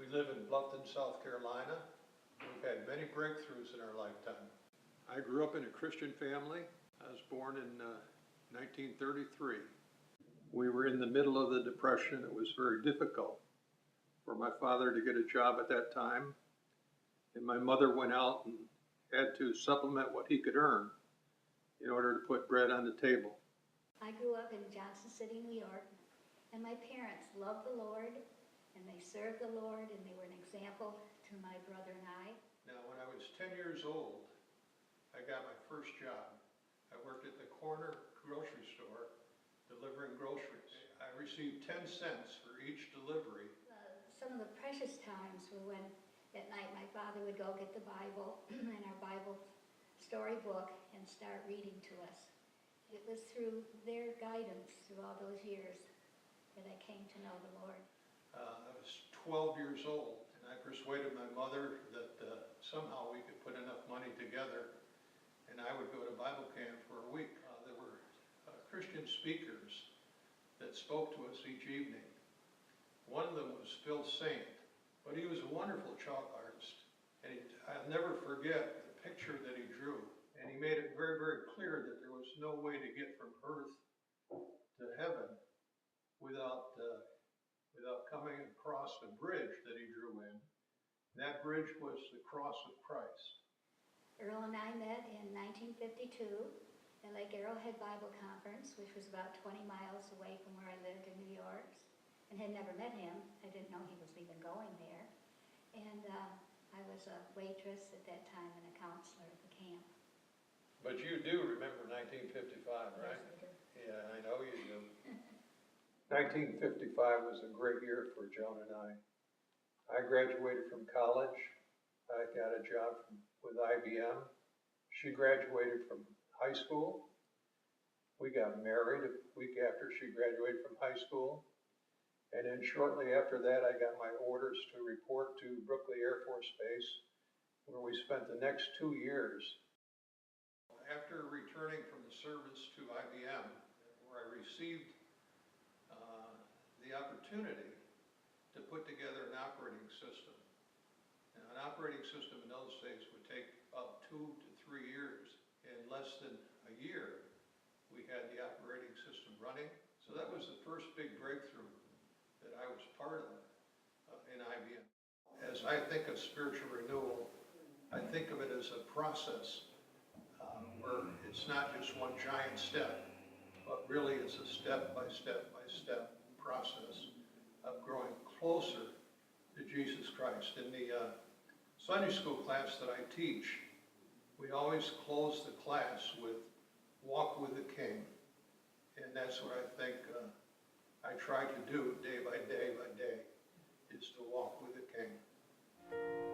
We live in Bluffton, South Carolina. We've had many breakthroughs in our lifetime. I grew up in a Christian family. I was born in 1933. We were in the middle of the Depression. It was very difficult for my father to get a job at that time. And my mother went out and had to supplement what he could earn in order to put bread on the table. I grew up in Johnson City, New York, and my parents loved the Lord, and they served the Lord, and they were an example to my brother and I. Now, when I was 10 years old, I got my first job. I worked at the corner grocery store delivering groceries. I received 10 cents for each delivery. Some of the precious times were when at night my father would go get the Bible and our Bible storybook and start reading to us. It was through their guidance through all those years that I came to know the Lord. I was 12 years old, and I persuaded my mother that somehow we could put enough money together and I would go to Bible camp for a week. There were Christian speakers that spoke to us each evening. One of them was Phil Saint, but he was a wonderful chalk artist. And I'll never forget the picture that he drew. And he made it very, very clear that there was no way to get from earth to heaven without coming across a bridge that he drew in. And that bridge was the cross of Christ. Earl and I met in 1952 at Lake Arrowhead Bible Conference, which was about 20 miles away from where I lived in New York, and had never met him. I didn't know he was even going there. And I was a waitress at that time and a counselor at the camp. But you do remember 1955, right? Yes, I do. Yeah, I know you do. 1955 was a great year for Joan and I. I graduated from college. I got a job with IBM. She graduated from high school. We got married a week after she graduated from high school. And then shortly after that, I got my orders to report to Brooklyn Air Force Base, where we spent the next 2 years. After returning from the service to IBM, where I received the opportunity to put together an operating system. Now, an operating system in those days would take about 2 to 3 years. In less than a year, we had the operating system running. So that was the first big breakthrough that I was part of in IBM. As I think of spiritual renewal, I think of it as a process where it's not just one giant step, but really it's a step-by-step process of growing closer to Jesus Christ. In the Sunday school class that I teach, we always close the class with "Walk with the King." And that's what I think I try to do day by day, is to walk with the King.